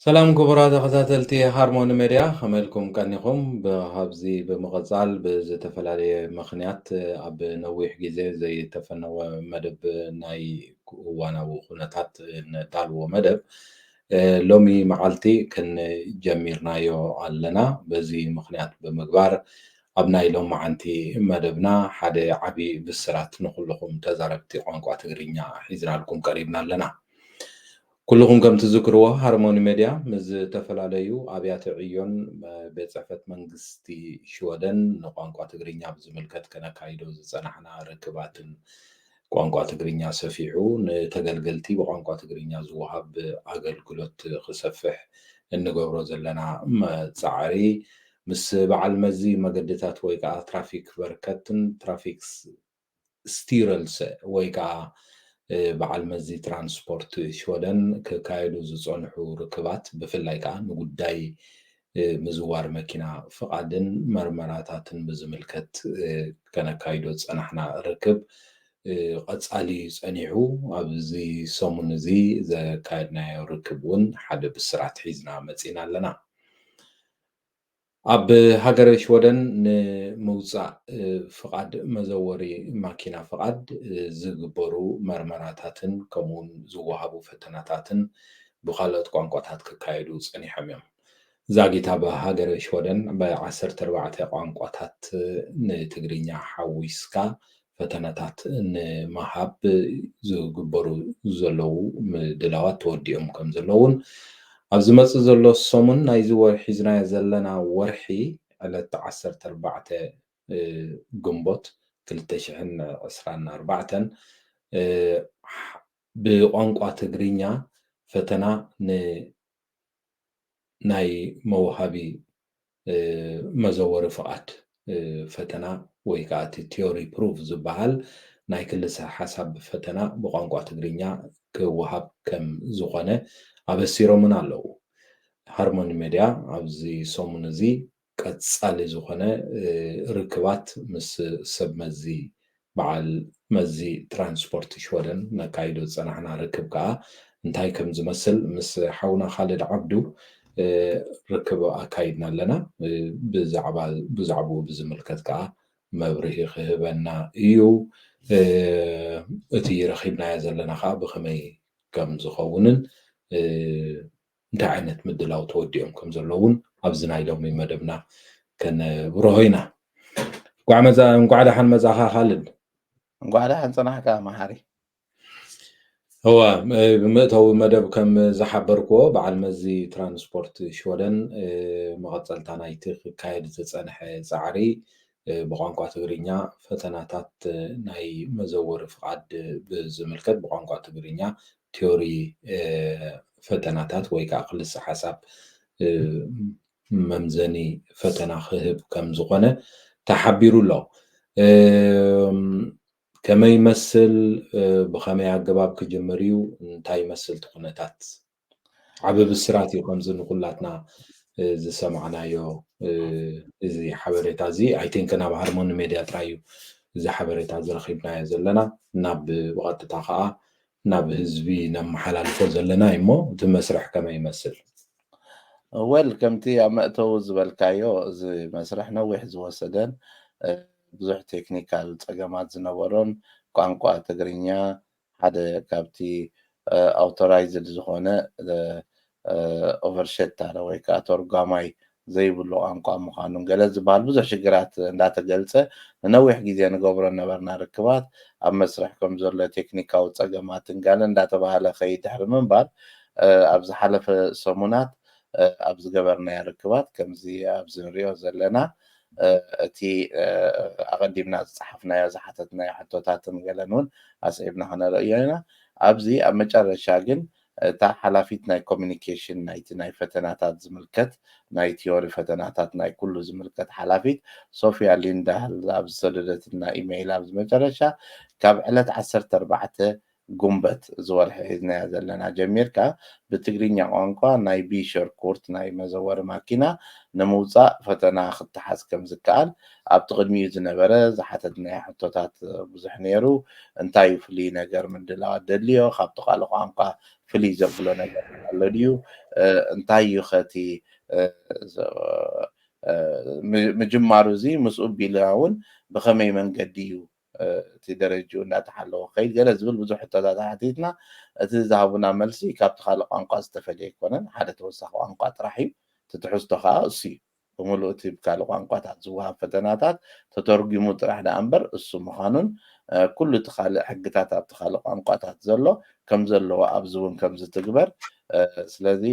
ሰላም ክቡራት ተኸታተልቲ ሃርሞኒ ሚድያ ከመልኩም ቀኒኹም ብሃብዚ ብምቕፃል ብዝተፈላለየ ምኽንያት ኣብ ነዊሕ ግዜ ዘይተፈነወ መደብ ናይ እዋናዊ ኩነታት ነዳልዎ መደብ ሎሚ መዓልቲ ክንጀሚርናዮ ኣለና። በዚ ምኽንያት ብምግባር ኣብ ናይ ሎማዓንቲ መደብና ሓደ ዓብዪ ብስራት ንኩልኩም ተዛረብቲ ቋንቋ ትግርኛ ሒዝናልኩም ቀሪብና ኣለና። ኩልኩም ከም ትዝክርዎ ሃርሞኒ ሚድያ ምስ ዝተፈላለዩ ኣብያተ ዕዮን ቤት ፅሕፈት መንግስቲ ሽወደን ንቋንቋ ትግርኛ ብዝምልከት ከነካይዶ ዝፀናሕና ርክባትን ቋንቋ ትግርኛ ሰፊሑ ንተገልገልቲ ብቋንቋ ትግርኛ ዝወሃብ ኣገልግሎት ክሰፍሕ እንገብሮ ዘለና ፃዕሪ ምስ በዓል መዚ መገድታት ወይ ከዓ ትራፊክ በርከትን ትራፊክ ስቲረልስ ወይ ከዓ በዓል መዚ ትራንስፖርት ሽወደን ክካየዱ ዝፀንሑ ርክባት ብፍላይ ከዓ ንጉዳይ ምዝዋር መኪና ፍቃድን መርመራታትን ብዝምልከት ከነካይዶ ፀናሕና ርክብ ቀፃሊ ፀኒሑ ኣብዚ ሰሙን እዚ ዘካየድናዮ ርክብ እውን ሓደ ብስራት ሒዝና መፂና ኣለና። ኣብ ሃገረ ሽወደን ንምውፃእ ፍቃድ መዘወሪ ማኪና ፍቃድ ዝግበሩ መርመራታትን ከምኡውን ዝወሃቡ ፈተናታትን ብካልኦት ቋንቋታት ክካየዱ ፀኒሖም እዮም። ዛጊታ ብሃገረ ሽወደን ብ14 ቋንቋታት ንትግርኛ ሓዊስካ ፈተናታት ንምሃብ ዝግበሩ ዘለው ምድላዋት ተወዲኦም ከም ዘለውን ኣብዚ መፅእ ዘሎ ሰሙን ናይዚ ወርሒ ሒዝናዮ ዘለና ወርሒ ዕለት 14 ግንቦት 2024 ብቋንቋ ትግርኛ ፈተና ናይ መውሃቢ መዘወሪ ፍቃድ ፈተና ወይ ከዓ ቲዮሪ ፕሩፍ ዝበሃል ናይ ክልተ ሓሳብ ፈተና ብቋንቋ ትግርኛ ክወሃብ ከም ዝኾነ ኣበሲሮምን ኣለዉ። ሃርሞኒ ሚድያ ኣብዚ ሰሙን እዚ ቀፃሊ ዝኾነ ርክባት ምስ ሰብ መዚ በዓል መዚ ትራንስፖርት ሽወደን ነካይዶ ዝፀናሕና ርክብ ከዓ እንታይ ከም ዝመስል ምስ ሓውና ካልድ ዓብዱ ርክብ ኣካይድና ኣለና። ብዛዕባኡ ብዝምልከት ከዓ መብርሂ ክህበና እዩ። እቲ ረኺብናዮ ዘለና ከዓ ብከመይ ከም ዝኸውንን እንታይ ዓይነት ምድላው ተወዲኦም ከም ዘለውን ኣብዚ ናይ ሎሚ መደብና ከነብርሆ ኢና። እንኳዕ ደሓን መፃኻ ካልድ። እንኳዕ ደሓን ፀናሕካ መሓሪ። هو ብምእተዊ መደብ ከም ዝሓበርክዎ በዓል መዚ ትራንስፖርት ሽወደን መቐፀልታ ናይቲ ክካየድ ዝፀንሐ ፃዕሪ ብቋንቋ ትግርኛ ፈተናታት ናይ መዘወሪ ፍቃድ ብዝምልከት ብቋንቋ ትግርኛ ቲዮሪ ፈተናታት ወይ ከዓ ክልሲ ሓሳብ መምዘኒ ፈተና ክህብ ከም ዝኾነ ተሓቢሩ ኣሎ። ከመይ ይመስል ብከመይ ኣገባብ ክጅምር እዩ እንታይ ይመስል እቲ ኩነታት ዓብ ብስራት እዩ ከምዚ ንኩላትና ዝሰማዕናዮ እዚ ሓበሬታ እዚ ኣይቲንክ ናብ ሃርሞኒ ሚድያ ጥራይ እዩ እዚ ሓበሬታ ዝረኺብናዮ ዘለና ናብ ብቐጥታ ከዓ ናብ ህዝቢ ነመሓላልፎ ዘለና እሞ እቲ መስርሕ ከመይ ይመስል? ወል ከምቲ ኣብ መእተዊ ዝበልካዮ እዚ መስርሕ ነዊሕ ዝወሰደን ብዙሕ ቴክኒካል ፀገማት ዝነበሮን ቋንቋ ትግርኛ ሓደ ካብቲ ኣውቶራይዝድ ዝኾነ ኦቨርሸታረ ወይ ከዓ ተርጓማይ ዘይብሉ ቋንቋ ምዃኑን ገለ ዝበሃል ብዙሕ ሽግራት እንዳተገልፀ ንነዊሕ ግዜ ንገብሮ ነበርና ርክባት ኣብ መስርሕ ከም ዘሎ ቴክኒካዊ ፀገማትን ጋለ እንዳተባሃለ ከይድ ድሕሪ ምንባር ኣብ ዝሓለፈ ሰሙናት ኣብ ዝገበርናዮ ርክባት ከምዚ ኣብዚ ንሪኦ ዘለና እቲ ኣቐዲምና ዝፀሓፍናዮ ዝሓተትናዮ ሕቶታትን ገለን እውን ኣስዒብና ክነርእዮ ኢና። ኣብዚ ኣብ መጨረሻ ግን እታ ሓላፊት ናይ ኮሚኒኬሽን ናይቲ ናይ ፈተናታት ዝምልከት ናይ ቲዮሪ ፈተናታት ናይ ኩሉ ዝምልከት ሓላፊት ሶፊያ ሊንዳል ኣብ ዝሰደደትና ኢሜይል ኣብ መጨረሻ ካብ ዕለት 14 ጉንበት ዝወርሒ ሒዝናዮ ዘለና ጀሚርካ ብትግርኛ ቋንቋ ናይ ቢሸር ኮርት ናይ መዘወሪ ማኪና ንምውፃእ ፈተና ክትሓዝ ከም ዝከኣል ኣብቲ ቅድሚኡ ዝነበረ ዝሓተትናዮ ሕቶታት ብዙሕ ነይሩ። እንታይ ፍሉይ ነገር ምድላው ኣደልዮ ካብቲ ካልእ ቋንቋ ፍልይ ዘብሎ ነገር ኣሎ ድዩ እንታይ እዩ ኸቲ ምጅማሩ እዚ ምስኡ ቢልና እውን ብኸመይ መንገዲ እዩ እቲ ደረጅኡ እንዳተሓለወ ከይድ ገለ ዝብል ብዙሕ ሕቶታት ሓቲትና እቲ ዝሃቡና መልሲ ካብቲ ካልእ ቋንቋ ዝተፈልየ ኣይኮነን ሓደ ተወሳኺ ቋንቋ ጥራሕ እዩ እቲ ትሕዝቶ ከዓ እሱ እዩ ብምሉእ እቲ ብካልእ ቋንቋታት ዝወሃብ ፈተናታት ተተርጊሙ ጥራሕ ዳ እምበር እሱ ምዃኑን ኩሉ እቲ ካልእ ሕግታት ኣብቲ ካልእ ቋንቋታት ዘሎ ከም ዘለዎ ኣብዚ እውን ከም ዝትግበር ስለዚ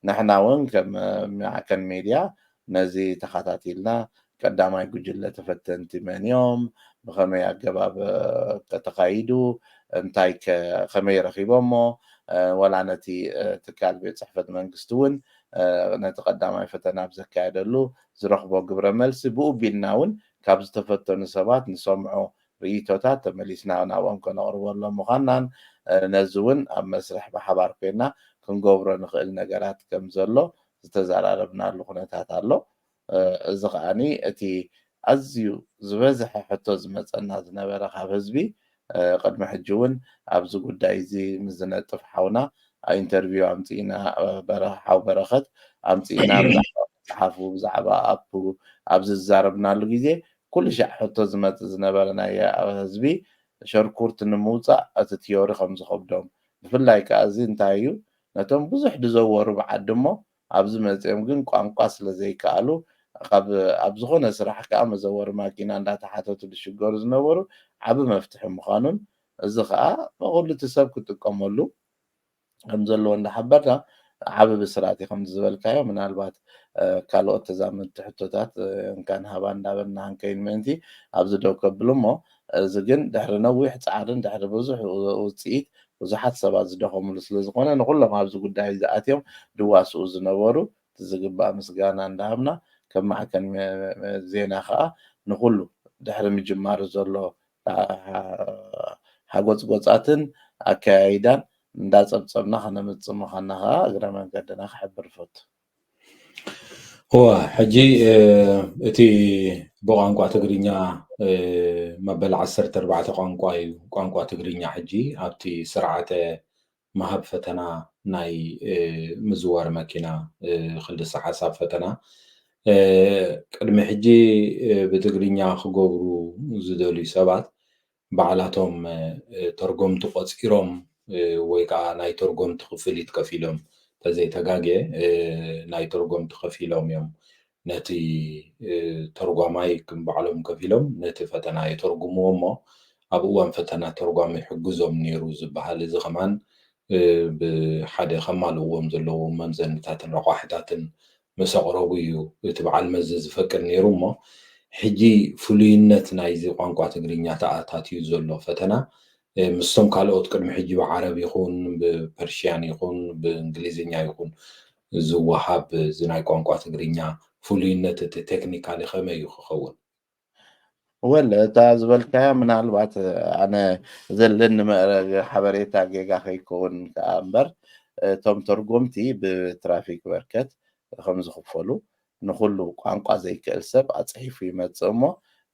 ንሕና እውን ከም ሚድያ ነዚ ተኸታቲልና ቀዳማይ ጉጅለ ተፈተንቲ መን እዮም ብኸመይ ኣገባብ ተተኻይዱ እንታይ ከመይ ረኺቦሞ ወላ ነቲ ትካል ቤት ፅሕፈት መንግስቲ እውን ነቲ ቀዳማይ ፈተና ብዘካየደሉ ዝረኽቦ ግብረ መልሲ ብኡ ቢልና እውን ካብ ዝተፈተኑ ሰባት ንሰምዖ ርኢቶታት ተመሊስና ናብኦም ከነቕርበሎም ምዃንናን ነዚ እውን ኣብ መስርሕ ብሓባር ኮይና ክንገብሮ ንኽእል ነገራት ከም ዘሎ ዝተዘራረብናሉ ኩነታት ኣሎ እዚ ከዓኒ እቲ ኣዝዩ ዝበዝሐ ሕቶ ዝመፀና ዝነበረ ካብ ህዝቢ ቅድሚ ሕጂ እውን ኣብዚ ጉዳይ እዚ ምስ ዝነጥፍ ሓውና ኢንተርቪው ኣምፂኢና ሓው በረኸት ኣምፂኢና ብዛዕባ መፅሓፉ ብዛዕባ ኣፑ ኣብዚ ዝዛረብናሉ ግዜ ኩሉ ሻዕ ሕቶ ዝመፅእ ዝነበረ ናይ ህዝቢ ሸርኩርት ንምውፃእ እቲ ቲዮሪ ከም ዝከብዶም ብፍላይ ከዓ እዚ እንታይ እዩ ነቶም ብዙሕ ድዘወሩ ብዓዲ እሞ ኣብዚ መፅኦም ግን ቋንቋ ስለ ዘይከኣሉ ኣብ ዝኾነ ስራሕ ከዓ መዘወሪ ማኪና እንዳተሓተቱ ዝሽገሩ ዝነበሩ ዓብ መፍትሒ ምዃኑን እዚ ከዓ ብኩሉ እቲ ሰብ ክጥቀመሉ ከም ዘለዎ እንዳሓበርና ዓብ ብስራት ከም ዝበልካዮ ምናልባት ካልኦት ተዛመድቲ ሕቶታት እንካን ሃባ እንዳበልና ክንከይን ምእንቲ ኣብዚ ደው ከብሉ እሞ እዚ ግን ድሕሪ ነዊሕ ፃዕርን ድሕሪ ብዙሕ ውፅኢት ብዙሓት ሰባት ዝደኸምሉ ስለዝኾነ ንኩሎም ኣብዚ ጉዳይ ዝኣትዮም ድዋስኡ ዝነበሩ ዝግባእ ምስጋና እንዳሃብና ከም ማዕከን ዜና ከዓ ንኩሉ ድሕሪ ምጅማር ዘሎ ሓጎፅጎፃትን ኣከያይዳን እንዳፀብፀብና ከነምፅእ ምዃንና ከዓ እግረ መንገድና ክሕብር ይፈቱ هو ሕጂ እቲ ብቋንቋ ትግርኛ መበል 14 ቋንቋ እዩ ቋንቋ ትግርኛ ሕጂ ኣብቲ ስርዓተ መሃብ ፈተና ናይ ምዝዋር መኪና ክልተ ሓሳብ ፈተና ቅድሚ ሕጂ ብትግርኛ ክገብሩ ዝደልዩ ሰባት ባዕላቶም ተርጎምቲ ቆፂሮም ወይ ከዓ ናይ ተርጎምቲ ክፍሊት ከፊሎም ተዘይተጋግየ ናይ ተርጎምቲ ከፊሎም እዮም ነቲ ተርጓማይ ባዕሎም ከፊሎም ነቲ ፈተና የተርጉምዎ እሞ ኣብ እዋን ፈተና ተርጓሚ ይሕግዞም ነይሩ ዝበሃል እዚ ከማን ብሓደ ከማልእዎም ዘለዎ መምዘንታትን ረቋሕታትን ምስ ኣቕረቡ እዩ እቲ በዓል መዚ ዝፈቅድ ነይሩ እሞ ሕጂ ፍሉይነት ናይዚ ቋንቋ ትግርኛ ተኣታትዩ ዘሎ ፈተና ምስቶም ካልኦት ቅድሚ ሕጂ ብዓረብ ይኹን ብፐርሽያን ይኹን ብእንግሊዝኛ ይኹን ዝወሃብ እዚ ናይ ቋንቋ ትግርኛ ፍሉይነት እቲ ቴክኒካሊ ከመይ እዩ ክኸውን ወለ እታ ዝበልካያ ምናልባት ኣነ ዘለኒ ሓበሬታ ጌጋ ከይከውን ከዓ እምበር እቶም ተርጎምቲ ብትራፊክ በርከት ከም ዝኽፈሉ ንኩሉ ቋንቋ ዘይክእል ሰብ ኣፅሒፉ ይመፅእ እሞ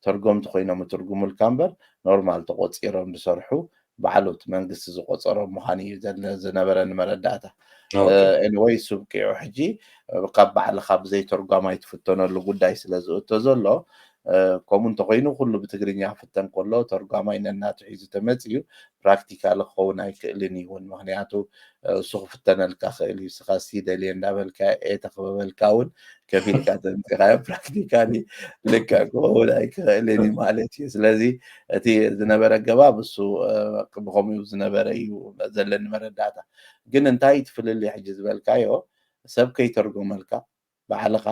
ተርጎምቲ ኮይኖም ትርጉሙልካ እምበር ኖርማል ተቆፂሮም ዝሰርሑ ባዕሎት መንግስቲ ዝቆፀሮም ምዃኑ እዩ ዝነበረኒ መረዳእታ ኤኒዌይ ሱብቂዑ ሕጂ ካብ ባዕልካ ብዘይ ተርጓማይ ትፍተነሉ ጉዳይ ስለ ዝእቶ ዘሎ ከምኡ እንተኮይኑ ኩሉ ብትግርኛ ክፍተን ከሎ ተርጓማይ ነናቱ ሒዙ ተመፅዩ ፕራክቲካል ክኸውን ኣይክእልን ይውን ምክንያቱ እሱ ክፍተነልካ ክእል እዩ ስኻ ደልየ እንዳበልካ ተክበበልካ እውን ከፊልካ ተምፂኻዮ ፕራክቲካሊ ልክዕ ክኸውን ኣይክእልን እዩ ማለት እዩ ስለዚ እቲ ዝነበረ ገባብ እሱ ብከምኡ ዝነበረ እዩ ዘለኒ መረዳእታ ግን እንታይ ትፍልልይ ሕጂ ዝበልካዮ ሰብ ከይተርጎመልካ ባዕልኻ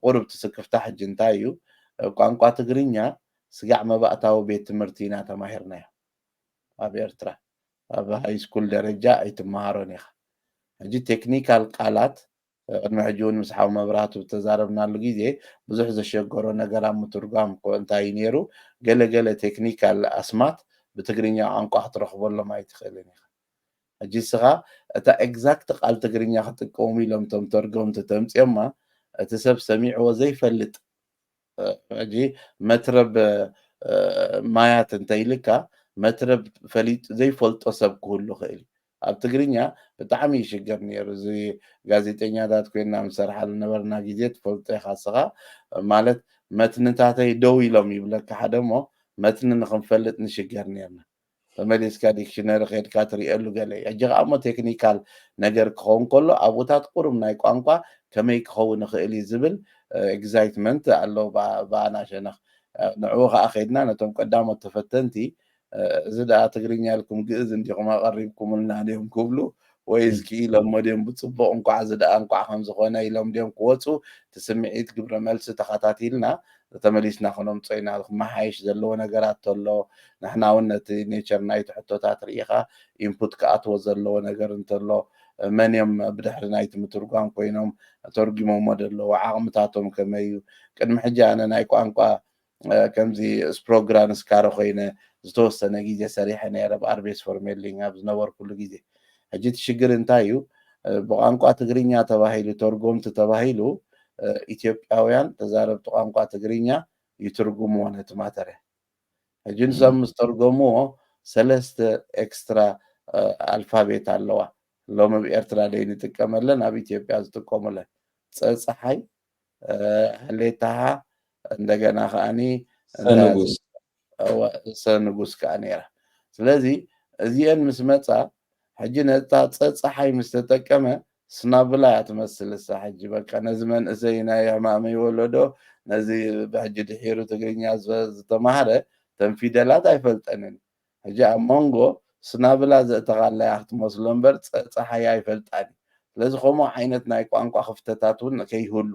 ቁርብ ትስክፍታ ሕጂ እንታይ እዩ ቋንቋ ትግርኛ ስጋዕ መባእታዊ ቤት ትምህርቲ ኢና ተማሂርናዮ ኣብ ኤርትራ ኣብ ሃይስኩል ደረጃ ኣይትመሃሮን ኢኻ ሕጂ ቴክኒካል ቃላት ቅድሚ ሕጂ እውን ምስ ሓዊ መብራህቱ ተዛረብናሉ ግዜ ብዙሕ ዘሸገሮ ነገር ኣብ ምትርጓም እንታይ ነይሩ ገለገለ ቴክኒካል ኣስማት ብትግርኛ ቋንቋ ክትረኽበሎም ኣይትኽእልን ኢኻ ሕጂ ስኻ እታ ኤግዛክት ቃል ትግርኛ ክጥቀሙ ኢሎም ቶም ተርጎምቲ ተምፅዮማ እቲ ሰብ ሰሚዕዎ ዘይፈልጥ ሕጂ መትረብ ማያት እንተይልካ መትረብ ፈሊጥ ዘይፈልጦ ሰብ ክህሉ ክእል ኣብ ትግርኛ ብጣዕሚ ይሽገር ነይሩ። እዚ ጋዜጠኛታት ኮይና ምሰርሓሉ ነበርና ግዜ ትፈልጦ ኢኻ ንስኻ ማለት መትንታተይ ደው ኢሎም ይብለካ ሓደ እሞ መትኒ ንክንፈልጥ ንሽገር ነርና። ተመሊስካ ዲክሽነሪ ከድካ ትሪእየሉ ገለ እዩ። ሕጂ ከዓ እሞ ቴክኒካል ነገር ክኸውን ከሎ ኣብኡታት ቁሩብ ናይ ቋንቋ ከመይ ክኸውን ይኽእል እዩ ዝብል ኤግዛይትመንት ኣለዎ ብኣና ሸነኽ። ንዕኡ ከዓ ከይድና ነቶም ቀዳሞት ተፈተንቲ እዚ ደኣ ትግርኛ ኢልኩም ግእዝ እንዲኹም ኣቐሪብኩምልና ድዮም ክብሉ ወይስ ክኢሎም ድዮም ብፅቡቅ እንኳዕ እዚ ደኣ እንኳዕ ከም ዝኾነ ኢሎም ድዮም ክወፁ ትስምዒት ግብረ መልሲ ተኸታቲልና ተመሊስና ክነምፆ ኢና። ክመሓየሽ ዘለዎ ነገራት ተሎ ንሕና እውን ነቲ ኔቸር ናይቲ ሕቶታት ርኢኻ ኢንፑት ክኣትዎ ዘለዎ ነገር እንተሎ መን እዮም ብድሕሪ ናይቲ ምትርጓም ኮይኖም ተርጊሞሞ ደለዎ ዓቕምታቶም ከመይ እዩ። ቅድሚ ሕጂ ኣነ ናይ ቋንቋ ከምዚ ስፕሮግራም ስካረ ኮይነ ዝተወሰነ ግዜ ሰሪሐ ነይረ ብኣርቤስ ፎርሜሊንግ ኣብ ዝነበርኩሉ ግዜ። ሕጂ እቲ ሽግር እንታይ እዩ ብቋንቋ ትግርኛ ተባሂሉ ተርጎምቲ ተባሂሉ ኢትዮጵያውያን ተዛረብቲ ቋንቋ ትግርኛ ይትርጉምዎ ነቲ ማተርያ። ሕጂ ንሶም ምስ ተርጎምዎ 3 ኤክስትራ ኣልፋቤት ኣለዋ። ሎሚ ብኤርትራ ደይ ንጥቀመለን ኣብ ኢትዮጵያ ዝጥቀሙለን ፀፀሓይ ሃሌታሃ እንደገና ከዓኒ ሰንጉስ ከዓ ነይራ። ስለዚ እዚአን ምስ መፃ ሕጂ ነታ ፀፀሓይ ምስ ተጠቀመ ስናብላ እያ ትመስል እሳ ሕጂ በቃ ነዚ መንእሰይ ናይ ሕማመ ይወለዶ ነዚ ብሕጂ ድሒሩ ትግርኛ ዝተማሃረ ተን ፊደላት ኣይፈልጠንን። ሕጂ ኣብ መንጎ ስናብላ ዘእተኻላ እያ ክትመስሎ እምበር ፀሓይ ኣይፈልጣን። ስለዚ ከምኡ ዓይነት ናይ ቋንቋ ክፍተታት እውን ከይህሉ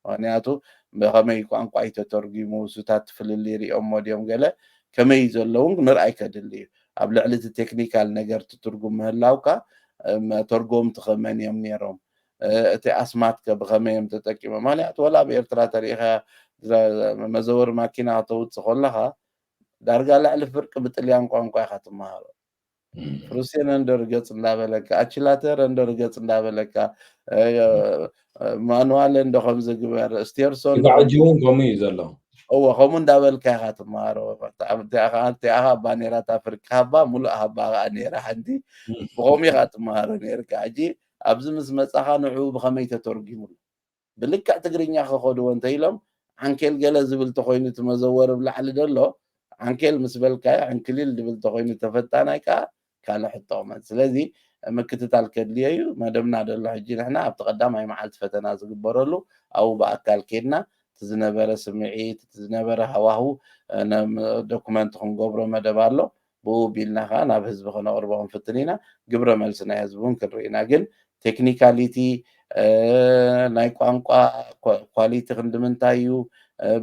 ምክንያቱ ብኸመይ ቋንቋ ተተርጊሙ ሱታት ፍልል ይሪኦሞ ድዮም ገለ ከመይ ዘለውን ምርኣይ ከድሊ እዩ። ኣብ ልዕሊ እቲ ቴክኒካል ነገር ትትርጉም ምህላውካ ተርጎምቲ ከመን እዮም ነይሮም እቲ ኣስማት ብኸመይ እዮም ተጠቂሞም። ምክንያቱ ወላ ብኤርትራ ተሪኢኻ መዘወሪ ማኪና ከተውፅእ ከለኻ ዳርጋ ልዕሊ ፍርቂ ብጥልያን ቋንቋ ኢኻ ትመሃሮ። ፍሩሴን እንደር ገፅ እንዳበለካ ኣችላተር እንደር ገፅ እንዳበለካ ማኑዋል እንዶ ከም ዝግበር ስቴርሶን ጋዕጅውን ከምኡ እዩ ዘሎ እዎ ከምኡ እንዳበልካ ኢኻ ትመሃሮ። እቲኣ ሃባ ነይራታ ፍርቂ ሃባ ሙሉእ ሃባ ከዓ ነይራ ሓንቲ ብከምኡ ኢኻ ትመሃሮ ነርካ። ሕጂ ኣብዚ ምስ መፃኻ ንዕኡ ብኸመይ ተተርጊሙሉ ብልክዕ ትግርኛ ክኸድዎ እንተኢሎም ዓንኬል ገለ ዝብል ተኮይኑ እቲ መዘወሪ ብላዕሊ ደሎ ዓንኬል ምስ በልካዮ ዕንክሊል ዝብል ተኮይኑ ተፈታናይ ከዓ ካልእ ሕቶቕመን። ስለዚ ምክትታል ከድልዮ እዩ። መደብና ደሎ ሕጂ ንሕና ኣብቲ ቀዳማይ መዓልቲ ፈተና ዝግበረሉ ኣብኡ ብኣካል ከድና እቲ ዝነበረ ስምዒት እቲ ዝነበረ ሃዋህው ዶኩመንት ክንገብሮ መደብ ኣሎ። ብኡ ቢልና ከዓ ናብ ህዝቢ ክነቅርቦ ክንፍትን ኢና። ግብረ መልሲ ናይ ህዝቢ እውን ክንርኢ ኢና። ግን ቴክኒካሊቲ ናይ ቋንቋ ኳሊቲ ክንዲ ምንታይ እዩ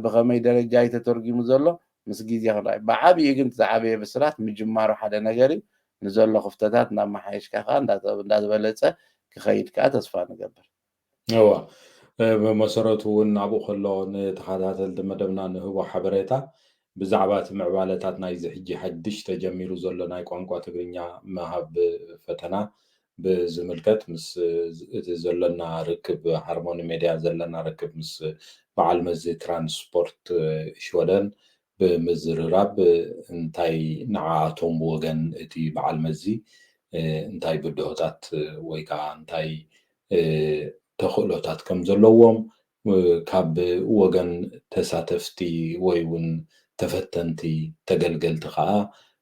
ብኸመይ ደረጃ እዩ ተተርጊሙ ዘሎ ምስ ግዜ ክረኣዩ ብዓብዪ ግን ዝዓበየ ብስራት ምጅማሩ ሓደ ነገር እዩ። ንዘሎ ክፍተታት እናመሓየሽካ ከዓ እንዳዝበለፀ ክኸይድ ከዓ ተስፋ ንገብር። እዋ ብመሰረቱ እውን ኣብኡ ከሎ ንተኸታተልቲ መደብና ንህቦ ሓበሬታ ብዛዕባ እቲ ምዕባለታት ናይዚ ሕጂ ሓድሽ ተጀሚሩ ዘሎ ናይ ቋንቋ ትግርኛ ምሃብ ፈተና ብዝምልከት ምስ እቲ ዘለና ርክብ ሃርሞኒ ሜድያ ዘለና ርክብ ምስ በዓል መዚ ትራንስፖርት ሽወደን ብምዝርራብ እንታይ ንዓኣቶም ብወገን እቲ በዓል መዚ እንታይ ብድሆታት ወይ ከዓ እንታይ ተኽእሎታት ከም ዘለዎም ካብ ወገን ተሳተፍቲ ወይ እውን ተፈተንቲ ተገልገልቲ ከዓ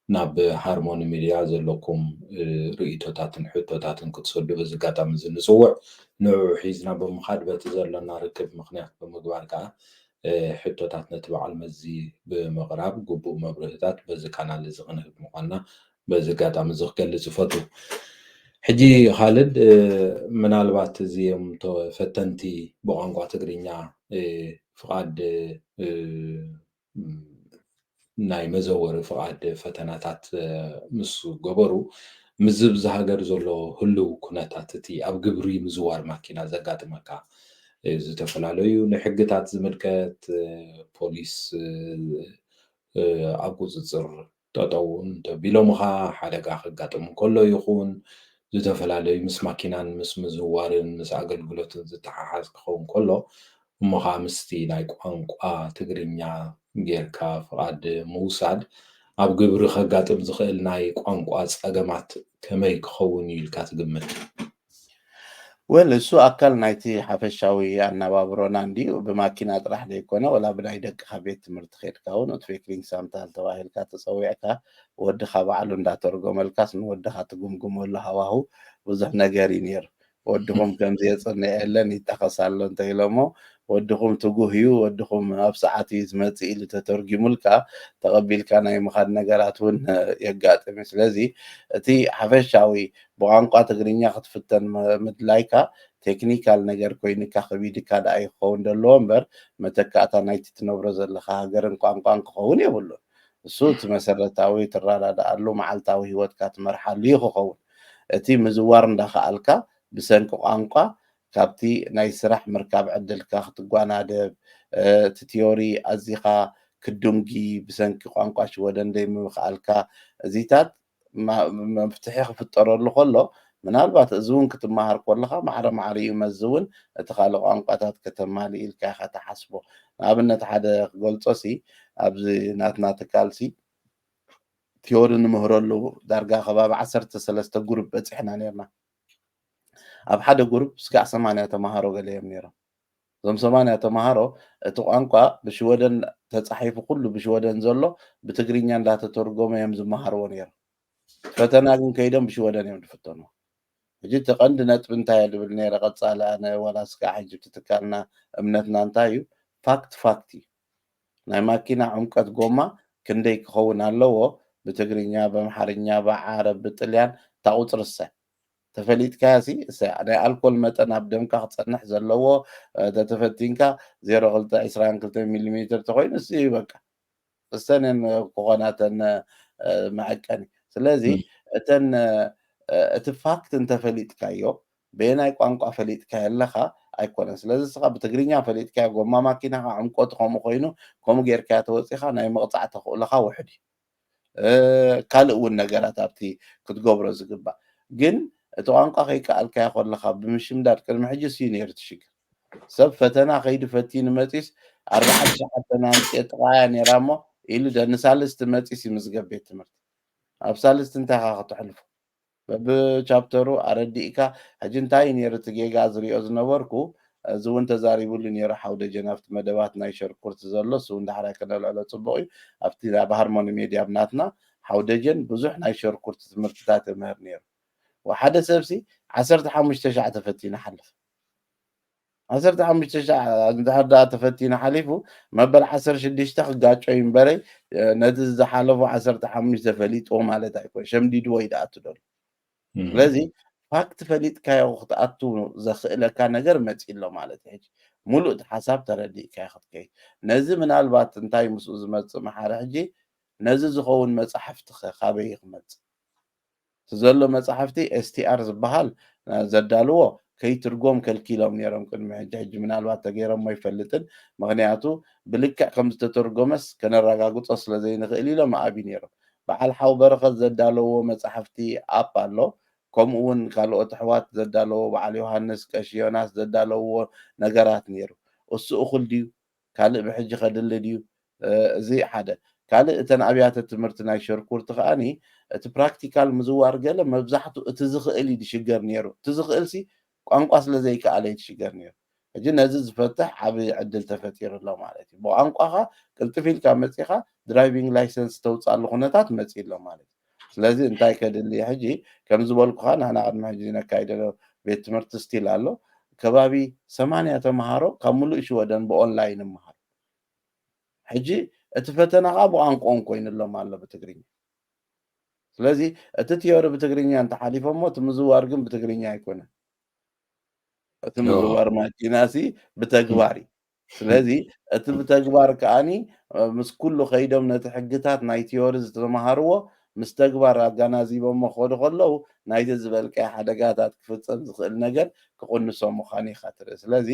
ናብ ሃርሞኒ ሚድያ ዘለኩም ርእቶታትን ሕቶታትን ክትሰዱ በዚ ኣጋጣሚ እዚ ንፅውዕ ንዕኡ ሒዝና ብምኻድ በቲ ዘለና ርክብ ምክንያት ብምግባር ከዓ ሕቶታት ነቲ በዓል መዚ ብምቕራብ ግቡእ መብርህታት በዚ ካናል እዚ ክንህብ ምዃንና በዚ ኣጋጣሚ እዚ ክገልፅ ይፈቱ። ሕጂ ካልድ ምናልባት እዚኦም ተፈተንቲ ብቋንቋ ትግርኛ ፍቓድ ናይ መዘወሪ ፍቓድ ፈተናታት ምስ ገበሩ ምዝብዚ ሃገር ዘሎ ህልው ኩነታት እቲ ኣብ ግብሪ ምዝዋር ማኪና ዘጋጥመካ ዝተፈላለዩ ንሕግታት ዝምልከት ፖሊስ ኣብ ቁፅፅር ጠጠው እንተቢሎምኻ ሓደጋ ክጋጥም ከሎ ይኹን ዝተፈላለዩ ምስ ማኪናን ምስ ምዝዋርን ምስ ኣገልግሎትን ዝተሓሓዝ ክኸውን ከሎ እሞኻ ምስቲ ናይ ቋንቋ ትግርኛ ጌርካ ፍቓድ ምውሳድ ኣብ ግብሪ ከጋጥም ዝኽእል ናይ ቋንቋ ፀገማት ከመይ ክኸውን እዩ ኢልካ ትግምት? ወል እሱ ኣካል ናይቲ ሓፈሻዊ ኣነባብሮና እንድዩ ብማኪና ጥራሕ ዘይኮነ ወላ ብናይ ደቅኻ ቤት ትምህርቲ ከድካ እውን ኦትፌክሊንግ ሳምታል ተባሂልካ ተፀዊዕካ ወድኻ ባዕሉ እንዳተርጎመልካስ ንወድኻ ትጉምጉመሉ ሃዋህው ብዙሕ ነገር እዩ ነይሩ። ወድኹም ከምዚ የፅንዕ የለን ይጠኸስ ኣሎ እንተኢሎሞ ወድኹም ትጉህ እዩ ወድኹም ኣብ ሰዓት እዩ ዝመፅእ ኢሉ ተተርጊሙልካ ተቐቢልካ ናይ ምኻድ ነገራት እውን የጋጥም እዩ። ስለዚ እቲ ሓፈሻዊ ብቋንቋ ትግርኛ ክትፍተን ምድላይካ ቴክኒካል ነገር ኮይንካ ከቢድካ ደኣ ይኸውን ዘለዎ እምበር መተካእታ ናይቲ ትነብሮ ዘለካ ሃገርን ቋንቋን ክኸውን የብሉን። እሱ እቲ መሰረታዊ ትረዳዳኣሉ መዓልታዊ ሂወትካ ትመርሓሉ እዩ ክኸውን። እቲ ምዝዋር እንዳኸኣልካ ብሰንኪ ቋንቋ ካብቲ ናይ ስራሕ ምርካብ ዕድልካ ክትጓናደብ እቲ ቲዮሪ ኣዚኻ ክዱንጊ ብሰንኪ ቋንቋ ሽወደን ዘይምኽኣልካ እዚታት መፍትሒ ክፍጠረሉ ከሎ ምናልባት እዚ እውን ክትመሃር ከለካ ማዕረ ማዕረ እዩ መዚ እውን እቲ ካልእ ቋንቋታት ከተማሊ ኢልካ ኢኻ ተሓስቦ። ንኣብነት ሓደ ክገልፆሲ ኣብዚ ናትና ትካልሲ ቲዮሪ ንምህረሉ ዳርጋ ከባቢ 13 ጉሩፕ በፂሕና ነርና። ኣብ ሓደ ጉሩፕ ስጋዕ 80 ተምሃሮ ገለ እዮም ነይሮም። እዞም 80 ተምሃሮ እቲ ቋንቋ ብሽወደን ተፃሒፉ ኩሉ ብሽወደን ዘሎ ብትግርኛ እንዳተተርጎመ እዮም ዝመሃርዎ ነይሮም። ፈተና ግን ከይዶም ብሽወደን እዮም ዝፍተንዎ። ሕጂ እቲ ቀንዲ ነጥቢ እንታይ እየ ዝብል ነይረ ቀፃሊ ኣነ ዋላ ስጋዕ ሕጂ ትካልና እምነትና እንታይ እዩ ፋክት ፋክት እዩ። ናይ ማኪና ዕምቀት ጎማ ክንደይ ክኸውን ኣለዎ ብትግርኛ ብኣምሓርኛ ብዓረብ ብጥልያን ታቁፅርሰ ተፈሊጥካሲ ናይ ኣልኮል መጠን ኣብ ደምካ ክፀንሕ ዘለዎ ተተፈቲንካ 0.22 ሚሊ ሜትር ተኮይኑ እሱ በቃ እስተን ክኾናተን መዐቀኒ። ስለዚ እተን እቲ ፋክት እንተፈሊጥካዮ ብናይ ቋንቋ ፈሊጥካ ኣለኻ ኣይኮነን። ስለዚ ስኻ ብትግርኛ ፈሊጥካ ጎማ ማኪናኻ ዕምቆት ከምኡ ኮይኑ ከምኡ ጌርካ ተወፂኻ ናይ ምቕፃዕ ተኽእሎኻ ውሕድ እዩ። ካልእ እውን ነገራት ኣብቲ ክትገብሮ ዝግባእ ግን እቲ ቋንቋ ከይከኣልካዮ ከለካ ብምሽምዳድ ቅድሚ ሕጂ እሱ እዩ ነይሩ ትሽግር። ሰብ ፈተና ከይዲ ፈቲኑ መፂስ 49 ኣምፅአ ጥቃያ ነይራ እሞ ኢሉ ንሳልስቲ መፂስ ይምዝገብ ቤት ትምህርቲ። ኣብ ሳልስቲ እንታይ ካ ክትሕልፎ በብቻፕተሩ ኣረዲእካ ሕጂ እንታይ ነይሩ እቲ ጌጋ ዝሪኦ ዝነበርኩ እዚ እውን ተዛሪቡሉ ነይሩ ሓውደ ጀናፍቲ መደባት ናይ ሸርኩርቲ ዘሎ እሱ እውን ዳሕራይ ከነልዕሎ ፅቡቅ እዩ። ኣብቲ ኣብ ሃርሞኒ ሜድያ ብናትና ሓውደጀን ብዙሕ ናይ ሸርኩርቲ ትምህርትታት የምህር ነይሩ። وحد سبسي 15,000 تفتينا حلف 15,000 انتحر تفتينا حليفو مبل 16 خقاچو ينبري ندز زحالفو 15 فليت او مالت ايكو شمدي دوي داتو دول لذي فاكت فليت كاي وقت اتو زخلكا ነገር መጽኢሎ ማለት እዩ ሙሉእ ሓሳብ ተረዲእካ ይኽትከይ ነዚ ምናልባት እንታይ ምስኡ ዝመጽእ መሓረ ሕጂ ነዚ ዝኸውን መጽሓፍቲ ካበይ ይኽመጽእ ዘሎ መጽሓፍቲ STR ዝበሃል ዘዳልዎ ከይትርጎም ከልኪሎም ነይሮም ቅድሚ ሕጂ ምናልባት ተገይሮም ኣይፈልጥን ምክንያቱ ብልክዕ ከም ዝተተርጎመስ ከነረጋግጾ ስለዘይንኽእል ኢሎም ኣቢ ነይሮም በዓል ሓው በረኸት ዘዳለዎ መጽሓፍቲ ኣፕ ኣሎ ከምኡ እውን ካልኦት ኣሕዋት ዘዳለዎ በዓል ዮሃንስ ቀሺ ዮናስ ዘዳለዎ ነገራት ነይሩ እሱ እኹል ድዩ ካልእ ብሕጂ ከድሊ ድዩ እዚ ሓደ ካልእ እተን ኣብያተ ትምህርቲ ናይ ሸርኩርቲ ከኣኒ እቲ ፕራክቲካል ምዝዋር ገለ መብዛሕትኡ እቲ ዝኽእል ይሽገር ነይሩ እቲ ዝኽእልሲ ቋንቋ ስለዘይከኣለ ይሽገር ነይሩ ሕጂ ነዚ ዝፈትሕ ዓብዪ ዕድል ተፈጢሩሎ ማለት እዩ ብቋንቋኻ ቅልጥፍ ኢልካ መፂኻ ድራይቪንግ ላይሰንስ ተውፃሉ ኩነታት መፂሎ ማለት እዩ ስለዚ እንታይ ከድሊ ሕጂ ከም ዝበልኩኻ ንሕና ቅድሚ ሕጂ ነካይደ ቤት ትምህርቲ ስቲል ኣሎ ከባቢ 80 ተምሃሮ ካብ ሙሉእ ሽወደን ብኦንላይን ይመሃሩ ሕጂ እቲ ፈተናኻ ብቋንቋኦም ኮይኑሎም ኣሎ ብትግርኛ ስለዚ እቲ ቲዮሪ ብትግርኛ እንተሓሊፎሞ እቲ ምዝዋር ግን ብትግርኛ ኣይኮነን እቲ ምዝዋር ማኪናሲ ብተግባር እዩ ስለዚ እቲ ብተግባር ከኣኒ ምስ ኩሉ ከይዶም ነቲ ሕግታት ናይ ቲዮሪ ዝተምሃርዎ ምስ ተግባር ኣጋናዚቦሞ ክኸዱ ከለዉ ናይቲ ዝበልቀ ሓደጋታት ክፍፀም ዝኽእል ነገር ክቕንሶም ምዃኑ ኢኻ ትርኢ ስለዚ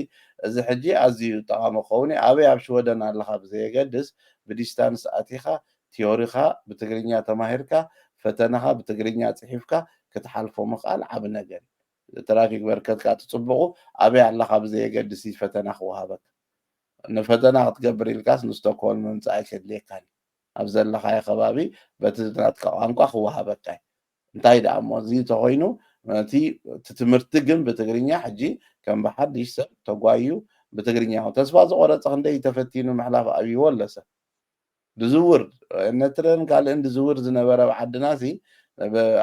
እዚ ሕጂ ኣዝዩ ጠቓሚ ክኸውን ኣበይ ኣብ ሽወደን ኣለኻ ብዘየገድስ ብዲስታንስ ኣቲኻ ቲዮሪኻ ብትግርኛ ተማሂርካ ፈተናኻ ብትግርኛ ፅሒፍካ ክትሓልፎ ምኽኣል ዓብ ነገር ትራፊክ በርከትካ ትፅብቑ ኣበይ ኣለኻ ብዘየገድስ ፈተና ክወሃበካ ንፈተና ክትገብር ኢልካስ ንስቶክሆልም ምምፃእ ኣይከድልየካን أبزلخاي خبابي بتزنات كوانقا خوهابكاي እንታይ ደኣ እሞ እዚ ተኮይኑ እቲ ትምህርቲ ግን ብትግርኛ ሕጂ ከም ብሓድሽ ሰብ ተጓዩ ብትግርኛ ተስፋ ዝቆረፀ ክንደይ ተፈቲኑ ምሕላፍ ኣብይዎ ኣሎ ሰብ ድዝውር ነትረን ካልእን ድዝውር ዝነበረ ብዓድና ሲ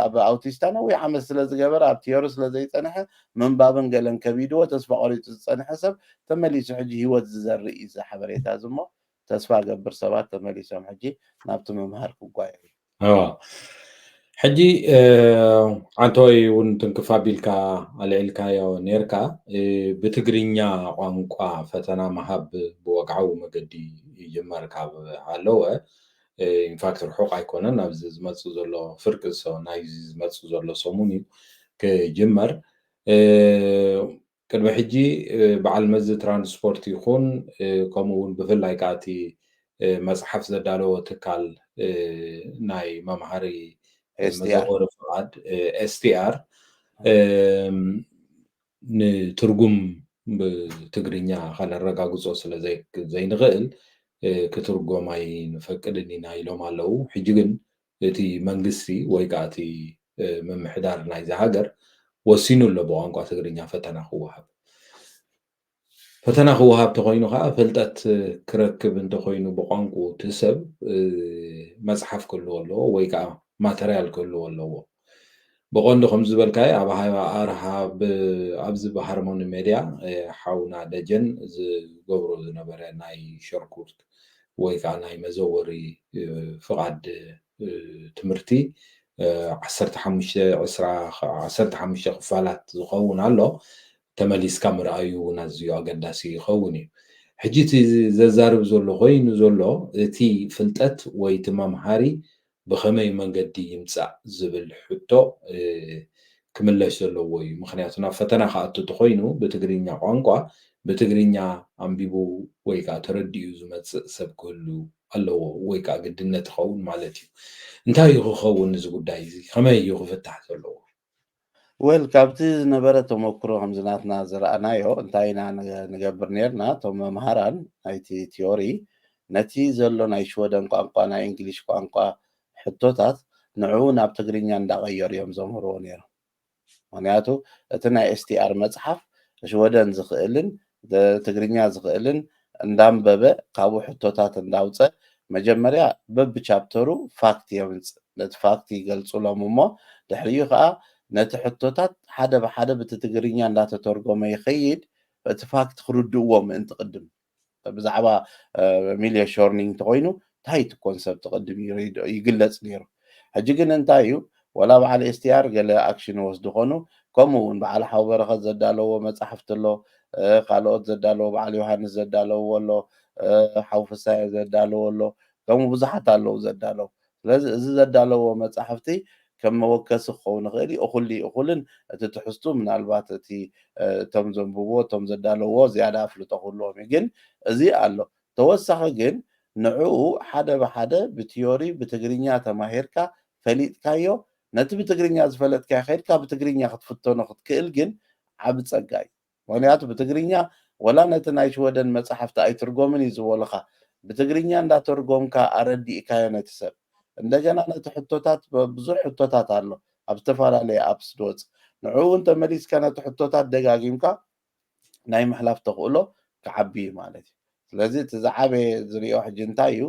ኣብ ኣውቲስታ ነዊሕ ዓመት ስለ ዝገበረ ኣብ ቲዮሪ ስለ ዘይፀንሐ ምንባብን ገለን ከቢድዎ ተስፋ ቆሪፁ ዝፀንሐ ሰብ ተመሊሱ ሕጂ ሂወት ዝዘርኢ እዩ ሓበሬታ እዚ እሞ ተስፋ ገብር ሰባት ተመሊሶም ሕጂ ናብቲ ምምሃር ክጓዩ ሕጂ አንተይ እውን ትንክፍ ኣቢልካ ኣልዒልካዮ ነርካ ብትግርኛ ቋንቋ ፈተና ምሃብ ብወግዓዊ መገዲ ይጅመር ካብ ኣለወ ኢንፋክት ርሑቕ ኣይኮነን ኣብዚ ዝመፅእ ዘሎ ፍርቂ ናይዚ ዝመፅእ ዘሎ ሰሙን እዩ ክጅመር ቅድሚ ሕጂ በዓል መዚ ትራንስፖርት ይኹን ከምኡ እውን ብፍላይ ከዓ እቲ መፅሓፍ ዘዳለወ ትካል ናይ መምሃሪ መዘወሪ ፍቃድ STR ንትርጉም ብትግርኛ ካለረጋግፆ ስለ ዘይንኽእል ክትርጎም ኣይንፈቅድን ኢና ኢሎም ኣለው ሕጂ ግን እቲ መንግስቲ ወይ ከዓ እቲ ምምሕዳር ናይዚ ሃገር ወሲኑ ኣሎ ብቋንቋ ትግርኛ ፈተና ክወሃብ ፈተና ክወሃብ ተኮይኑ ከዓ ፍልጠት ክረክብ እንተኮይኑ ብቋንቁ ትሰብ መፅሓፍ ክህልዎ ኣለዎ ወይ ከዓ ማተርያል ክህልዎ ኣለዎ ብቆንዲ ከም ዝበልካዮ ኣብ ኣርሃብ ኣብዚ ብሃርሞኒ ሜድያ ሓውና ደጀን ዝገብሮ ዝነበረ ናይ ሸርኩርት ወይ ከዓ ናይ መዘወሪ ፍቃድ ትምህርቲ 15 ክፋላት ዝኸውን ኣሎ ተመሊስካ ምርኣዩ እውን ኣዝዩ ኣገዳሲ ይኸውን እዩ ሕጂ እቲ ዘዛርብ ዘሎ ኮይኑ ዘሎ እቲ ፍልጠት ወይ እቲ መምሃሪ ብኸመይ መንገዲ ይምፃእ ዝብል ሕቶ ክምለስ ዘለዎ እዩ ምክንያቱ ናብ ፈተና ከኣቱ ተኮይኑ ብትግርኛ ቋንቋ ብትግርኛ ኣንቢቡ ወይ ከዓ ተረዲኡ ዝመፅእ ሰብ ክህሉ ኣለዎ ወይ ከዓ ግድነት ይኸውን ማለት እዩ እንታይ እዩ ክኸውን እዚ ጉዳይ እዚ ከመይ እዩ ክፍታሕ ዘለዎ ወል ካብቲ ዝነበረ ተመክሮ ከምዝናትና ዝረኣናዮ እንታይ ኢና ንገብር ነርና እቶም መምሃራን ናይቲ ቲዮሪ ነቲ ዘሎ ናይ ሽወደን ቋንቋ ናይ እንግሊሽ ቋንቋ ሕቶታት ንዕኡ ናብ ትግርኛ እንዳቀየሩ እዮም ዘምህርዎ ነይሮም ምክንያቱ እቲ ናይ STR መፅሓፍ ሽወደን ዝኽእልን ትግርኛ ዝኽእልን እንዳንበበ ካብኡ ሕቶታት እንዳውፀ መጀመርያ በቢ ቻፕተሩ ፋክት የምፅእ ነቲ ፋክት ይገልፅሎም እሞ ድሕሪኡ ከዓ ነቲ ሕቶታት ሓደ ብሓደ በቲ ትግርኛ እንዳተተርጎመ ይኸይድ እቲ ፋክት ክርድእዎ ምእንቲ ቅድም ብዛዕባ ሚልያ ሾርኒንግ እንተኮይኑ እንታይ እቲ ኮንሰፕት ቅድም ይግለፅ ነይሩ ሕጂ ግን እንታይ እዩ ወላ በዓል STR ገለ ኣክሽን ወስዱ ኮኑ ከምኡ እውን በዓል ሓው በረኸት ዘዳለዎ መፅሓፍቲ ኣሎ ካልኦት ዘዳለዎ በዓል ዮሃንስ ዘዳለዎ ኣሎ ሓው ፍሳይ ዘዳለዎ ኣሎ ከምኡ ብዙሓት ኣለው ዘዳለዎ ስለዚ እዚ ዘዳለዎ መፅሓፍቲ ከም መወከሲ ክኸውን ይኽእል እኹልን እቲ ትሕዝቱ ምናልባት እቲ እቶም ዘንብብዎ እቶም ዘዳለዎ ዝያዳ ኣፍልጦ ክህልዎም እዩ ግን እዚ ኣሎ ተወሳኺ ግን ንዕኡ ሓደ ብሓደ ብቲዮሪ ብትግርኛ ተማሂርካ ፈሊጥካዮ ነቲ ብትግርኛ ዝፈለጥካ ከይድካ ብትግርኛ ክትፍተኖ ክትክእል ግን ዓብ ፀጋ እዩ ምክንያቱ ብትግርኛ ወላ ነቲ ናይ ሽወደን መፅሓፍቲ ኣይትርጎምን እዩ ዝበሉካ ብትግርኛ እንዳተርጎምካ ኣረዲእካዮ ነቲ ሰብ እንደገና ነቲ ሕቶታት ብዙሕ ሕቶታት ኣሎ ኣብ ዝተፈላለየ ኣፕስ ድወፅ ንዕኡ እውን ተመሊስካ ነቲ ሕቶታት ደጋጊምካ ናይ ምሕላፍ ተኽእሎ ክዓቢ እዩ ማለት እዩ ስለዚ እቲ ዝዓበየ ዝሪኦ ሕጂ እንታይ እዩ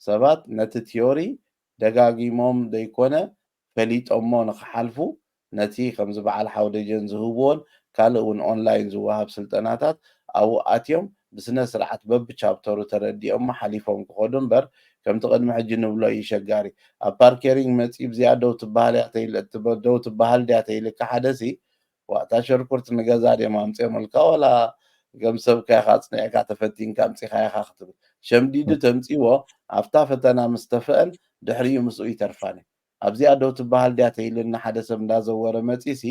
ሰባት ነቲ ቲዮሪ ደጋጊሞም ዘይኮነ ፈሊጦሞ ንክሓልፉ ነቲ ከምዚ በዓል ሓው ደጀን ዝህብዎን ካልእ እውን ኦንላይን ዝወሃብ ስልጠናታት ኣብኡ ኣትዮም ብስነ ስርዓት በቢ ቻፕተሩ ተረዲኦም ሓሊፎም ክኸዱ እምበር ከምቲ ቅድሚ ሕጂ ንብሎ እዩ ሸጋሪ ኣብ ፓርኬሪንግ መፂ ብዚኣ ደው ትበሃል ድያ ተይልካ ሓደሲ ዋእታ ሸርኩርት ንገዛ ድዮም ኣምፅኦምልካ ወላ ከም ሰብ ካይካ ፅኒዕካ ተፈቲንካ ኣምፂኻ ኢኻ ክትብል ሸምዲዱ ተምፂዎ ኣብታ ፈተና ምስ ተፍአን ድሕሪኡ ምስኡ ይተርፋን ኣብዚኣ ደው ትበሃል ድያ ተይልና ሓደ ሰብ እንዳዘወረ መፂሲ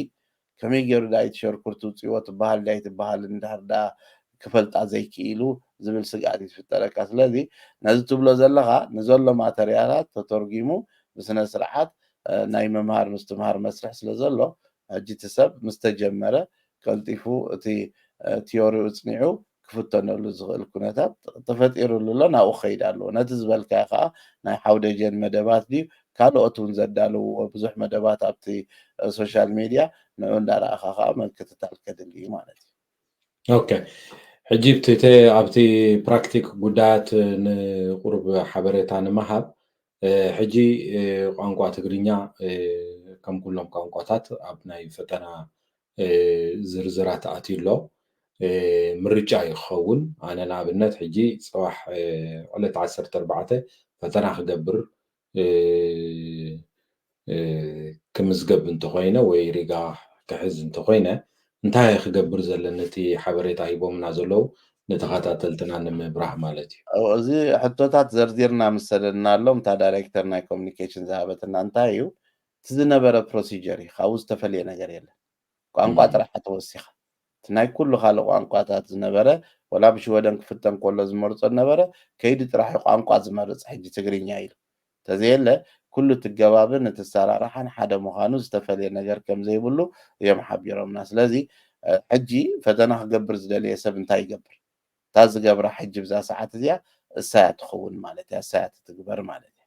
ከመይ ገይሩ ዳ ሸርኩርት ውፅዎ ትበሃል ድያ ትበሃል እንድሕር ዳ ክፈልጣ ዘይክኢሉ ዝብል ስጋኣት ይፍጠረካ ስለዚ ነዚ ትብሎ ዘለካ ንዘሎ ማተርያላት ተተርጊሙ ብስነ ስርዓት ናይ መምሃር ምስትምሃር መስርሕ ስለ ዘሎ ሕጂ እቲ ሰብ ምስ ተጀመረ ቀልጢፉ እቲ ቲዮሪኡ ፅኒዑ ክፍተነሉ ዝኽእል ኩነታት ተፈጢሩሉ ኣሎ ናብኡ ከይድ ኣለዎ ነቲ ዝበልካዮ ከዓ ናይ ሓውደጀን መደባት ድዩ ካልኦት እውን ዘዳልውዎ ብዙሕ መደባት ኣብቲ ሶሻል ሚድያ ንዑ እንዳረኣኻ ከዓ ምክትታል ከድሊ እዩ ማለት እዩ ኦኬ ሕጂ ኣብቲ ፕራክቲክ ጉዳያት ንቁርብ ሓበሬታ ንምሃብ ሕጂ ቋንቋ ትግርኛ ከም ኩሎም ቋንቋታት ኣብ ናይ ፈተና ዝርዝራት ኣትዩ ኣሎ ምርጫ ይኸውን ኣነ ንኣብነት ሕጂ ፅባሕ ዕለት 14 ፈተና ክገብር ክምዝገብ እንተኮይነ ወይ ሪጋ ክሕዝ እንተኮይነ እንታይ ክገብር ዘለኒ እቲ ሓበሬታ ሂቦምና ዘለው ንተኸታተልትና ንምብራህ ማለት እዩ እዚ ሕቶታት ዘርዚርና ምስ ሰደድና ኣሎም እታ ዳይሬክተር ናይ ኮሚኒኬሽን ዝሃበትና እንታይ እዩ እቲ ዝነበረ ፕሮሲጀር እዩ ካብኡ ዝተፈልየ ነገር የለን ቋንቋ ጥራሕ ተወሲኻ እቲ ናይ ኩሉ ካልእ ቋንቋታት ዝነበረ ወላ ብሽወደን ክፍተን ከሎ ዝመርፆ ነበረ ከይዲ ጥራሕ ቋንቋ ዝመርፅ ሕጂ ትግርኛ ኢሉ ተዘየለ ኩሉ ትገባብን እቲ ሰራርሓን ሓደ ምዃኑ ዝተፈልየ ነገር ከም ዘይብሉ እዮም ሓቢሮምና ስለዚ ሕጂ ፈተና ክገብር ዝደልየ ሰብ እንታይ ይገብር እታ ዝገብራ ሕጂ ብዛ ሰዓት እዚኣ እሳያ ትኸውን ማለት እያ እሳያ ትግበር ማለት እያ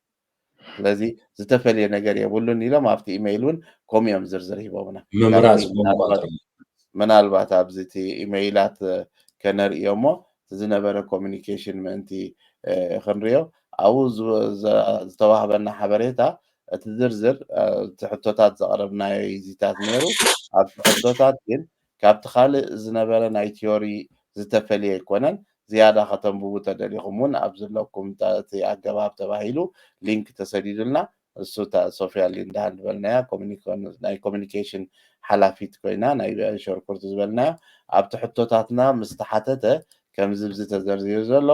ስለዚ ዝተፈልየ ነገር የብሉን ኢሎም ኣብቲ ኢሜይል እውን ከምኡ እዮም ዝርዝር ሂቦምና ምምራፅ ምናልባት ኣብዚ እቲ ኢሜይላት ከነርእዮ እሞ ዝነበረ ኮሚኒኬሽን ምእንቲ ክንሪኦ ኣብኡ ዝተዋህበና ሓበሬታ እቲ ዝርዝር እቲ ሕቶታት ዘቕረብናዮ ይዚታት ነይሩ ኣብቲ ሕቶታት ግን ካብቲ ካልእ ዝነበረ ናይ ቲዮሪ ዝተፈልየ ኣይኮነን ዝያዳ ከተንብቡ ተደሊኹም እውን ኣብ ዘለኩም እቲ ኣገባብ ተባሂሉ ሊንክ ተሰዲዱልና እሱ ሶፊያ ሊንዳ ዝበልናያ ናይ ኮሚኒኬሽን ሓላፊት ኮይና ናይ ሸርኩርት ዝበልናዮ ኣብቲ ሕቶታትና ምስ ተሓተተ ከምዚ ብዚ ተዘርዚሩ ዘሎ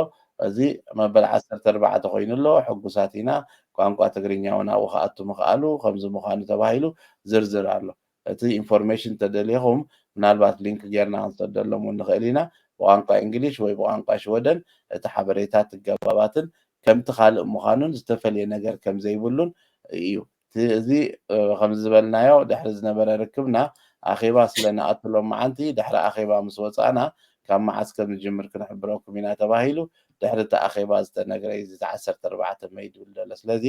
እዚ መበል 14 ኮይኑ ኣሎ ሕጉሳት ኢና ቋንቋ ትግርኛ እውን ኣብኡ ከኣቱ ምኽኣሉ ከምዚ ምዃኑ ተባሂሉ ዝርዝር ኣሎ እቲ ኢንፎርሜሽን ተደሊኹም ምናልባት ሊንክ ጌርና ክንሰደሎም እውን ንኽእል ኢና ብቋንቋ እንግሊሽ ወይ ብቋንቋ ሽወደን እቲ ሓበሬታት ትገባባትን ከምቲ ካልእ ምዃኑን ዝተፈልየ ነገር ከም ዘይብሉን እዩ እዚ ከምዚ ዝበልናዮ ድሕሪ ዝነበረ ርክብና ኣኼባ ስለንኣትሎም መዓንቲ ድሕሪ ኣኼባ ምስ ወፃእና ካብ መዓዝ ከም ዝጅምር ክንሕብረኩም ኢና ተባሂሉ ድሕሪ እቲ ኣኼባ ዝተነገረ እዚ 14 መይ ድብል ዘሎ ስለዚ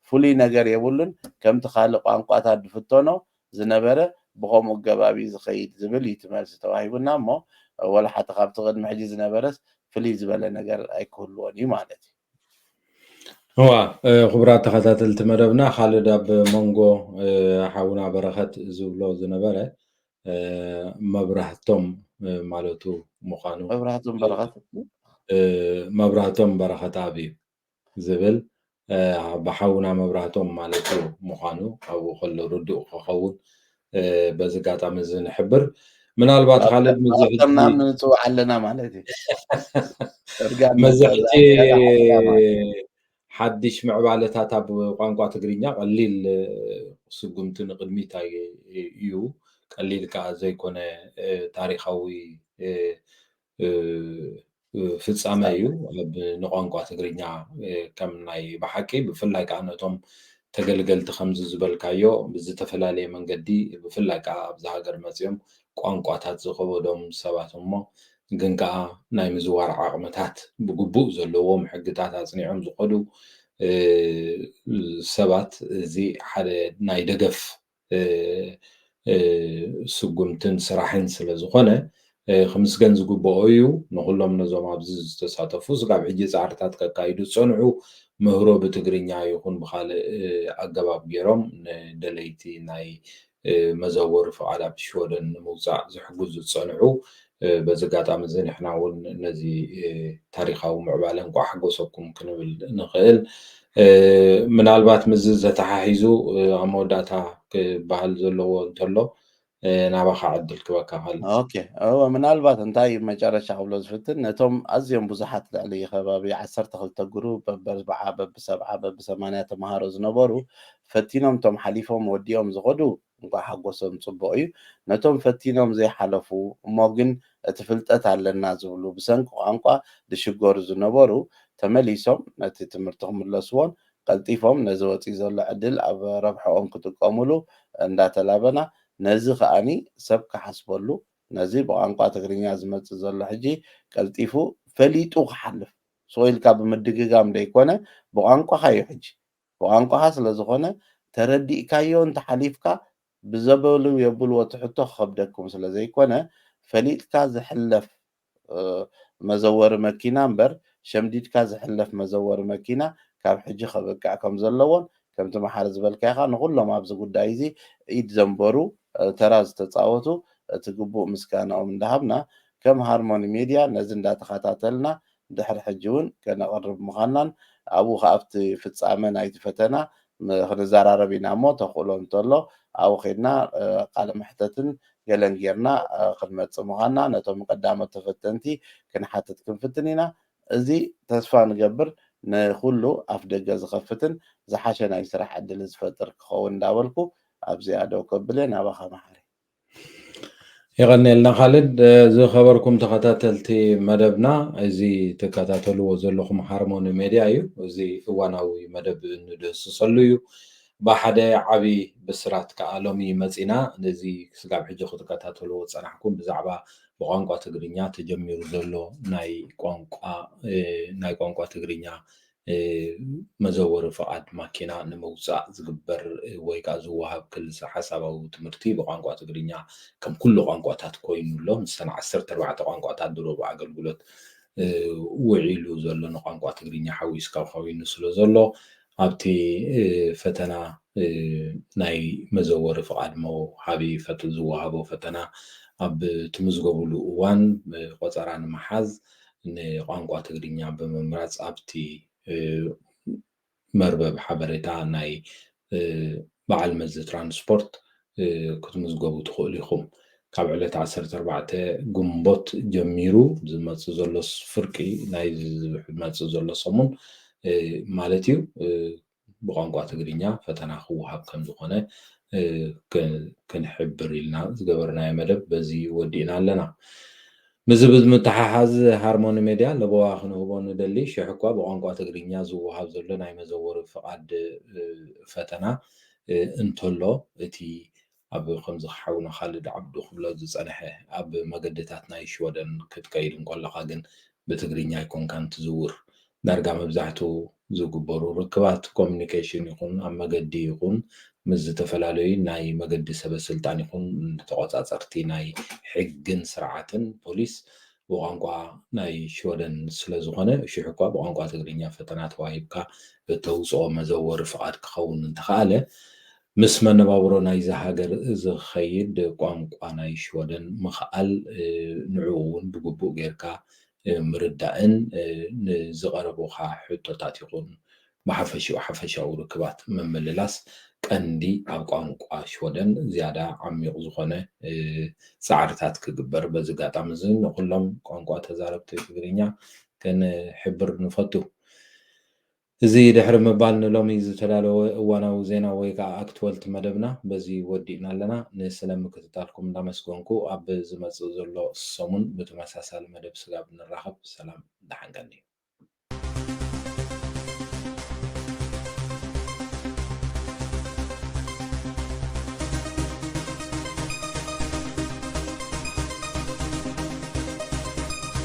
ፍሉይ ነገር የብሉን ከምቲ ካልእ ቋንቋታት ድፍተኖ ዝነበረ ብከምኡ ገባቢ ዝኸይድ ዝብል እዩ ትመልሲ ተዋሂቡና እሞ ወላ ሓቲ ካብቲ ቅድሚ ሕጂ ዝነበረስ ፍልይ ዝበለ ነገር ኣይክህልዎን እዩ ማለት እዩ ክቡራት ተኸታተልቲ መደብና ካልእ ኣብ መንጎ ሓውና በረኸት ዝብሎ ዝነበረ መብራህቶም ማለቱ ምዃኑ መብራህቶም በረኸት ኣብ እዩ ዝብል ብሓውና መብራህቶም ማለቱ ምዃኑ ኣብኡ ከሎ ርዱእ ክኸውን በዚ ጋጣሚ እዚ ንሕብር ምናልባት ካልእ ምዝሕና ንፅዋዕ ኣለና ማለት እዩ መዝሕቲ ሓድሽ ምዕባለታት ኣብ ቋንቋ ትግርኛ ቀሊል ስጉምቲ ንቅድሚት እዩ ቀሊል ከዓ ዘይኮነ ታሪካዊ ፍፃመ እዩ ኣብ ንቋንቋ ትግርኛ ከም ናይ ብሓቂ ብፍላይ ከዓ ነቶም ተገልገልቲ ከምዚ ዝበልካዮ ብዝተፈላለየ መንገዲ ብፍላይ ከዓ ኣብዚ ሃገር መፅኦም ቋንቋታት ዝኸበዶም ሰባት እሞ ግን ከዓ ናይ ምዝዋር ዓቕምታት ብግቡእ ዘለዎም ሕግታት ኣፅኒዖም ዝኸዱ ሰባት እዚ ሓደ ናይ ደገፍ ስጉምትን ስራሕን ስለ ዝኾነ ክምስገን ዝግብኦ እዩ ንኩሎም ነዞም ኣብዚ ዝተሳተፉ ስጋብ ሕጂ ፃዕርታት ከካይዱ ዝፀንዑ ምህሮ ብትግርኛ ይኹን ብካልእ ኣገባብ ገይሮም ንደለይቲ ናይ መዘወሪ ፍቓድ ኣብ ሽወደን ንምውፃእ ዝሕግዙ ዝፀንዑ በዚ ኣጋጣሚ እዚ ንሕና እውን ነዚ ታሪካዊ ምዕባለ እንኳ ሓጎሰኩም ክንብል ንኽእል ምናልባት ምዝ ዘተሓሒዙ ኣብ መወዳእታ ክበሃል ዘለዎ እንተሎ ናባኻ ዕድል ክበካ ካልእ ኦኬ ምናልባት እንታይ መጨረሻ ክብሎ ዝፍትን ነቶም ኣዝዮም ብዙሓት ልዕሊ ከባቢ 12 ግሩፕ በ40 በ70 በ80 ተምሃሮ ዝነበሩ ፈቲኖም ቶም ሓሊፎም ወዲኦም ዝኸዱ እንኳ ሓጎሶም ፅቡቅ እዩ ነቶም ፈቲኖም ዘይሓለፉ እሞ ግን እቲ ፍልጠት ኣለና ዝብሉ ብሰንኪ ቋንቋ ዝሽገሩ ዝነበሩ ተመሊሶም ነቲ ትምህርቲ ክምለስዎን ቀልጢፎም ነዚ ወፂእ ዘሎ ዕድል ኣብ ረብሕኦም ክጥቀምሉ እንዳተላበና ነዚ ከዓኒ ሰብ ክሓስበሉ ነዚ ብቋንቋ ትግርኛ ዝመፅእ ዘሎ ሕጂ ቀልጢፉ ፈሊጡ ክሓልፍ ስኢልካ ብምድግጋም ደይኮነ ብቋንቋኻ እዩ ሕጂ ብቋንቋኻ ስለዝኾነ ተረዲእካዮ እንተሓሊፍካ ብዘበሉ የብልዎ ትሕቶ ክከብደኩም ስለዘይኮነ ፈሊጥካ ዝሕለፍ መዘወሪ መኪና እምበር ሸምዲድካ ዝሕለፍ መዘወሪ መኪና ካብ ሕጂ ከበቅዕ ከም ዘለዎን ከምቲ መሓር ዝበልካ ኢኻ ንኩሎም ኣብዚ ጉዳይ እዚ ኢድ ዘንበሩ ተራ ዝተፃወቱ እቲ ግቡእ ምስጋንኦም እንዳሃብና ከም ሃርሞኒ ሚድያ ነዚ እንዳተኸታተልና ድሕሪ ሕጂ እውን ከነቕርብ ምዃንናን ኣብኡ ከኣብቲ ፍፃመ ናይቲ ፈተና ክንዘራረብ ኢና እሞ ተኽእሎ እንተሎ ኣብኡ ከድና ቃለ መሕተትን ገለን ጌርና ክንመፅእ ምዃንና ነቶም ቀዳሞት ተፈተንቲ ክንሓትት ክንፍትን ኢና እዚ ተስፋ ንገብር ንኩሉ ኣፍ ደገ ዝኸፍትን ዝሓሸ ናይ ስራሕ ዕድል ዝፈጥር ክኸውን እንዳበልኩ ኣብዚኣ ደው ከብል ናባኻ መሓሪ ይቀኒልና ካልድ ዝኸበርኩም ተኸታተልቲ መደብና እዚ ትከታተልዎ ዘለኹም ሃርሞኒ ሚድያ እዩ እዚ እዋናዊ መደብ ንድህስሰሉ እዩ ብሓደ ዓብይ ብስራት ከዓ ሎሚ መፂና ነዚ ክሳብ ሕጂ ክትከታተልዎ ፀናሕኩም ብዛዕባ ብቋንቋ ትግርኛ ተጀሚሩ ዘሎ ናይ ቋንቋ ትግርኛ መዘወሪ ፍቃድ ማኪና ንምውፃእ ዝግበር ወይ ከዓ ዝወሃብ ክልሲ ሓሳባዊ ትምህርቲ ብቋንቋ ትግርኛ ከም ኩሉ ቋንቋታት ኮይኑሎ ምስተን 14 ቋንቋታት ድሮ ብኣገልግሎት ውዒሉ ዘሎ ንቋንቋ ትግርኛ ሓዊስካ ኮይኑ ስለ ዘሎ ኣብቲ ፈተና ናይ መዘወሪ ፍቃድ መውሃቢ ዝወሃቦ ፈተና ኣብ ትምዝገበሉ እዋን ቆፀራ ንምሓዝ ንቋንቋ ትግርኛ ብምምራፅ ኣብቲ መርበብ ሓበሬታ ናይ በዓል መዚ ትራንስፖርት ክትምዝገቡ ትኽእሉ ኢኹም ካብ ዕለት 14 ግንቦት ጀሚሩ ዝመፅእ ዘሎ ፍርቂ ናይ ዝመፅእ ዘሎ ሰሙን ማለት እዩ ብቋንቋ ትግርኛ ፈተና ክወሃብ ከም ዝኾነ ክንሕብር ኢልና ዝገበርናዮ መደብ በዚ ወዲእና ኣለና ምዝብዝ ምተሓሓዝ ሃርሞኒ ሚድያ ለቦዋ ክንህቦ ንደሊ ሽሕ እኳ ብቋንቋ ትግርኛ ዝወሃብ ዘሎ ናይ መዘወሪ ፍቃድ ፈተና እንተሎ እቲ ኣብ ከምዚ ሓውና ካልድ ዓብዱ ክብሎ ዝፀንሐ ኣብ መገድታት ናይ ሽወደን ክትከይድ እንከለካ ግን ብትግርኛ ይኮንካን ትዝውር ዳርጋ መብዛሕትኡ ዝግበሩ ርክባት ኮሚኒኬሽን ይኹን ኣብ መገዲ ይኹን ምስ ዝተፈላለዩ ናይ መገዲ ሰበስልጣን ይኹን ተቆፃፀርቲ ናይ ሕግን ስርዓትን ፖሊስ ብቋንቋ ናይ ሽወደን ስለዝኾነ ሽሕ እኳ ብቋንቋ ትግርኛ ፈተና ተዋሂብካ እተውፅኦ መዘወሪ ፍቃድ ክኸውን እንተኸኣለ ምስ መነባብሮ ናይዚ ሃገር ዝኸይድ ቋንቋ ናይ ሽወደን ምኽኣል ንዕኡ እውን ብግቡእ ጌርካ ምርዳእን ንዝቐረቡካ ሕቶታት ይኹን ብሓፈሻዊ ርክባት ምምልላስ ቀንዲ ኣብ ቋንቋ ሽወደን ዝያዳ ዓሚቕ ዝኾነ ፃዕርታት ክግበር በዚ ኣጋጣሚ እዚ ንኩሎም ቋንቋ ተዛረብቲ ትግርኛ ክንሕብር ንፈቱ እዚ ድሕሪ ምባል ንሎሚ ዝተዳለወ እዋናዊ ዜና ወይ ከዓ ኣክትወልቲ መደብና በዚ ወዲእና ኣለና ንስለ ምክትታልኩም እንዳመስገንኩ ኣብ ዝመፅእ ዘሎ ሰሙን ብተመሳሳሊ መደብ ስጋብ ንራኸብ ሰላም እንዳሓንቀኒ